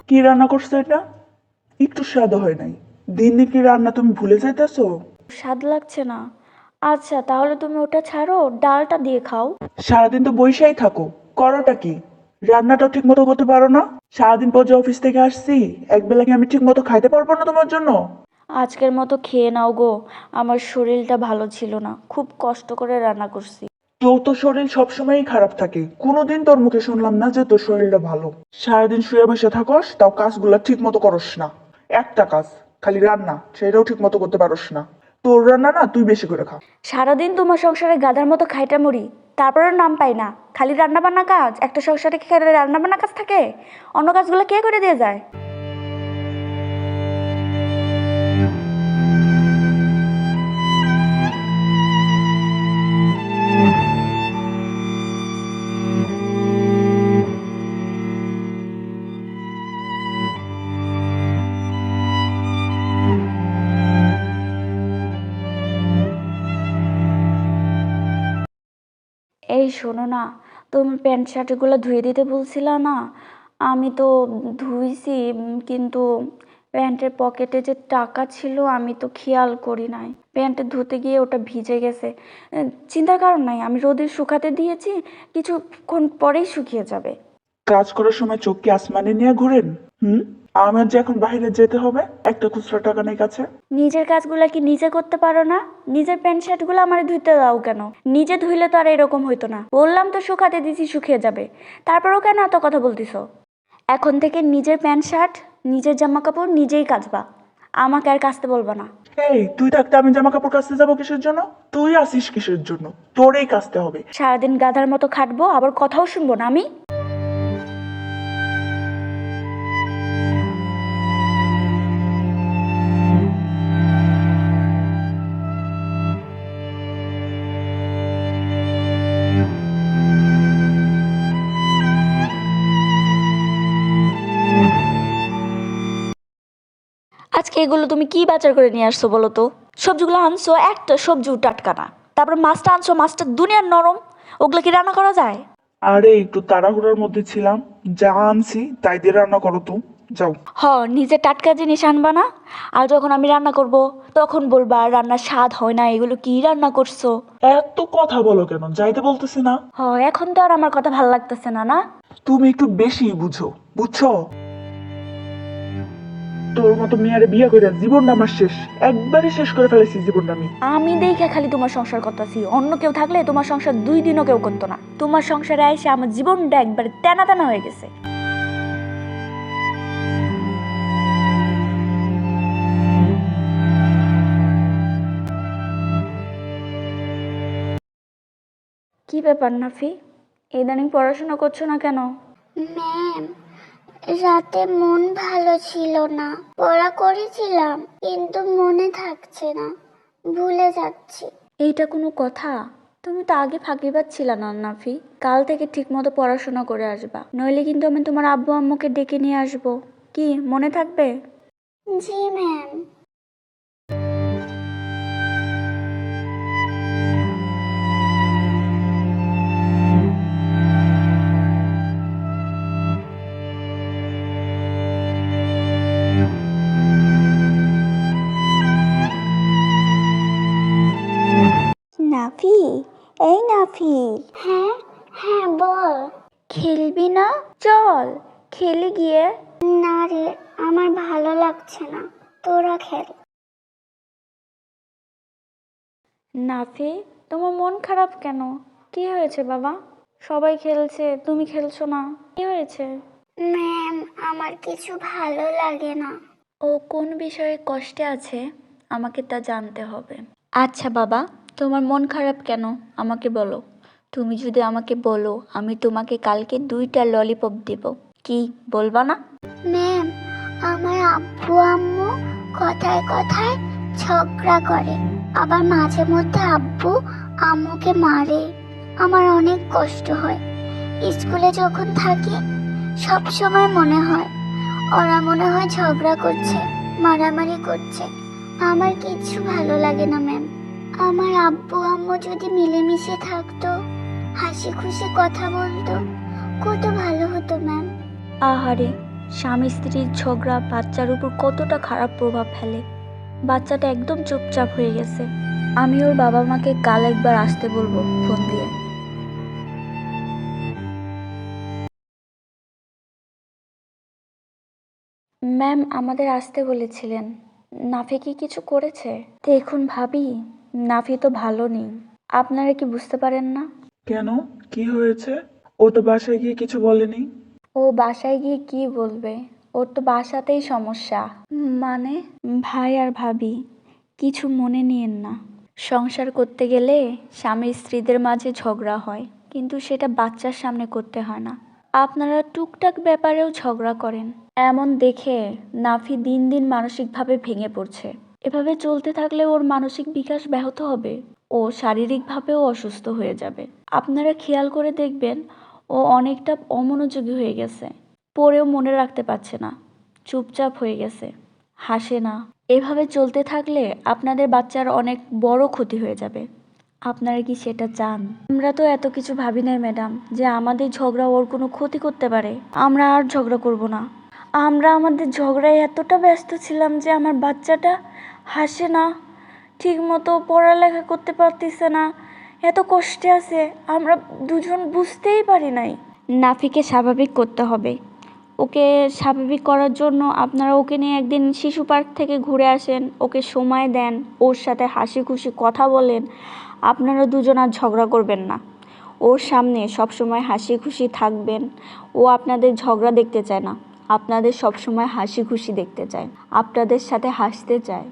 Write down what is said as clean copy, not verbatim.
কি রান্না করছো এটা? একটু স্বাদ হয় নাই। দিনে কি রান্না তুমি ভুলে যাইতেছো? স্বাদ লাগছে না। আচ্ছা তাহলে তুমি ওটা ছাড়ো, ডালটা দিয়ে খাও। সারাদিন তো বইসাই থাকো, করোটা কি? রান্নাটাও ঠিক মতো করতে পারো না? সারাদিন পর যে অফিস থেকে আসছি, একবেলা কি আমি ঠিক মতো খাইতে পারবো না তোমার জন্য? আজকের মতো খেয়ে নাও গো, আমার শরীরটা ভালো ছিল না, খুব কষ্ট করে রান্না করছি। তোর তো শরীর সবসময়ই খারাপ থাকে, কোনোদিন তোর মুখে শুনলাম না যে তোর শরীরটা ভালো। সারাদিন শুয়ে বসে থাকস, তাও কাজগুলো ঠিক মতো করস না। একটা কাজ, খালি রান্না, সেটাও ঠিক মতো করতে পারস না। তোর রান্না না তুই বেশি করে খা। সারাদিন তোমার সংসারে গাধার মতো খাইটা মরি, তারপরেও নাম পাই না। খালি রান্না বান্না কাজ, একটা সংসারে কি খালি রান্না বান্না কাজ থাকে? অন্য কাজগুলো কে করে দিয়ে যায়? এই শোনো না, তুমি প্যান্ট শার্টগুলো ধুয়ে দিতে বলছিলা না? আমি তো ধুইছি, কিন্তু প্যান্টের পকেটে যে টাকা ছিল আমি তো খেয়াল করি নাই। প্যান্টে ধুতে গিয়ে ওটা ভিজে গেছে। চিন্তার কারণ নাই, আমি রোদে শুকাতে দিয়েছি, কিছুক্ষণ পরেই শুকিয়ে যাবে। কাজ করার সময় চোখ কি আসমানে নিয়ে ঘোরেন? হুম? আমার যে এখন বাইরে যেতে হবে, একটা খুচরা টাকা নেই কাছে। নিজের কাজগুলা কি নিজে করতে পারো না? নিজের প্যান্ট শার্টগুলো আমার ধুইতে দাও কেন? নিজে ধুইলে তো আর এরকম হইতো না। বললাম তো শুকাতে দিছি, শুকিয়ে যাবে। তারপরও কেন এত কথা বলতিছো? এখন থেকে নিজের প্যান্ট শার্ট, নিজের জামা কাপড় নিজেই কাচবা, আমাকে আর কাচতে বলবা না। এই তুই থাকতে আমি জামা কাপড় কাচতে যাবো কিসের জন্য? তুই আসিস কিসের জন্য? তোরেই কাচতে হবে। সারাদিন গাধার মতো খাটবো, আবার কথাও শুনবো না আমি? আজকে এগুলো তুমি কি বাজার করে নিয়ে আসছো বলো তো? সবজিগুলো আনছো, একটা সবজিও টাটকা না। তারপর মাছটা আনছো, মাছটা দুনিয়ার নরম। ওগুলো কি রান্না করা যায়? আরে একটু তাড়াহুড়োর মধ্যে ছিলাম, যা আনছি তাই দিয়ে রান্না করো তো। যাও। হ, নিজে টাটকা জিনিস আনবা না, আর যখন আমি রান্না করব তখন বলবা রান্নার স্বাদ হয় না, এগুলো কি রান্না করছো। এত কথা বলো কেন? যাইতে বলতেছি না? হ, এখন তো আর আমার কথা ভাল লাগতেছে না, না? তুমি একটু বেশি বুঝো, বুঝছো? তোর মতো মেয়ারে বিয়ে করে জীবনটা আমার শেষ। একবারে শেষ করে ফেলেছি জীবনটা আমি। আমি দেখে খালি তোমার সংসার করতেছি, অন্য কেউ থাকলে তোমার সংসার 2 দিনও কেউ করতো না। তোমার সংসারে এসে আমার জীবনটা একবারে তেনা তেনা হয়ে গেছে। কি ব্যাপার নাফি, ইদানিং পড়াশোনা করছো না কেন? ম্যাম, রাতে মন ভালো ছিল না। পড়া করেছিলাম কিন্তু মনে থাকছে না, ভুলে যাচ্ছি। এইটা কোনো কথা? তুমি তো আগে ফাঁকিবাজ ছিলা না নাফি। কাল থেকে ঠিক মতো পড়াশোনা করে আসবা, নইলে কিন্তু আমি তোমার আব্বু আম্মুকে ডেকে নিয়ে আসবো। কি মনে থাকবে? জি ম্যাম। নাফি, এই নাফি, হ্যাঁ হ্যাঁ বল। খেলবি না? চল খেলে গিয়ে। না রে, আমার ভালো লাগছে না, তোরা খেল। নাফি, তোমার মন খারাপ কেন? কি হয়েছে বাবা? সবাই খেলছে, তুমি খেলছো না, কি হয়েছে? ম্যাম, আমার কিছু ভালো লাগে না। ও কোন বিষয়ে কষ্টে আছে, আমাকে তা জানতে হবে। আচ্ছা বাবা, তোমার মন খারাপ কেন আমাকে বলো। তুমি যদি আমাকে বলো, আমি তোমাকে কালকে 2টা ললিপপ দেব। কি বলবা না? ম্যাম, আমার আব্বু আম্মু কথায় কথায় ঝগড়া করে, আবার মাঝে মধ্যে আব্বু আম্মুকে মারে। আমার অনেক কষ্ট হয়। স্কুলে যখন থাকি সব সময় মনে হয় ওরা মনে হয় ঝগড়া করছে, মারামারি করছে। আমার কিচ্ছু ভালো লাগে না ম্যাম। আমার আব্বু আম্মু যদি মিলেমিশে থাকতো, হাসি খুশি কথা বলতো, কত ভালো হতো ম্যাম। আহারে, স্বামী স্ত্রীর ঝগড়া বাচ্চার উপর কতটা খারাপ প্রভাব ফেলে। বাচ্চাটা একদম চুপচাপ হয়ে গেছে। আমি ওর বাবা মাকে কাল একবার আসতে বলবো ফোন দিয়ে। ম্যাম আমাদের আসতে বলেছিলেন। নাফি কি কিছু করেছে? দেখুন ভাবি, নাফি তো ভালো নেই। আপনারা কি বুঝতে পারেন না? কেন, কি হয়েছে? ও তো বাসায় গিয়ে কিছু বলেনি। ও বাসায় গিয়ে কি বলবে? ওর তো বাসাতেই সমস্যা। মানে? ভাই আর ভাবি, কিছু মনে নিয়েন না। সংসার করতে গেলে স্বামী স্ত্রীদের মাঝে ঝগড়া হয়, কিন্তু সেটা বাচ্চার সামনে করতে হয় না। আপনারা টুকটাক ব্যাপারেও ঝগড়া করেন। এমন দেখে নাফি দিন দিন মানসিকভাবে ভেঙে পড়ছে। এভাবে চলতে থাকলে ওর মানসিক বিকাশ ব্যাহত হবে। ও শারীরিকভাবেও অসুস্থ হয়ে যাবে। আপনারা খেয়াল করে দেখবেন, ও অনেকটা অমনোযোগী হয়ে গেছে। পড়েও মনে রাখতে পারছে না, চুপচাপ হয়ে গেছে, হাসে না। এভাবে চলতে থাকলে আপনাদের বাচ্চার অনেক বড় ক্ষতি হয়ে যাবে। আপনারা কি সেটা চান? আমরা তো এত কিছু ভাবি নাই ম্যাডাম, যে আমাদের ঝগড়া ওর কোনো ক্ষতি করতে পারে। আমরা আর ঝগড়া করব না। আমরা আমাদের ঝগড়ায় এতটা ব্যস্ত ছিলাম যে আমার বাচ্চাটা হাসে না, ঠিক মতো পড়ালেখা করতে পারতেছে না, এত কষ্টে আছে, আমরা দুজন বুঝতেই পারি নাই। নাফিকে স্বাভাবিক করতে হবে। ওকে স্বাভাবিক করার জন্য আপনারা ওকে নিয়ে একদিন শিশু পার্ক থেকে ঘুরে আসেন, ওকে সময় দেন, ওর সাথে হাসি খুশি কথা বলেন। আপনারা দুজন আর ঝগড়া করবেন না। ওর সামনে সবসময় হাসি খুশি থাকবেন। ও আপনাদের ঝগড়া দেখতে চায় না, আপনাদের সবসময় হাসি খুশি দেখতে চায়, আপনাদের সাথে হাসতে চায়।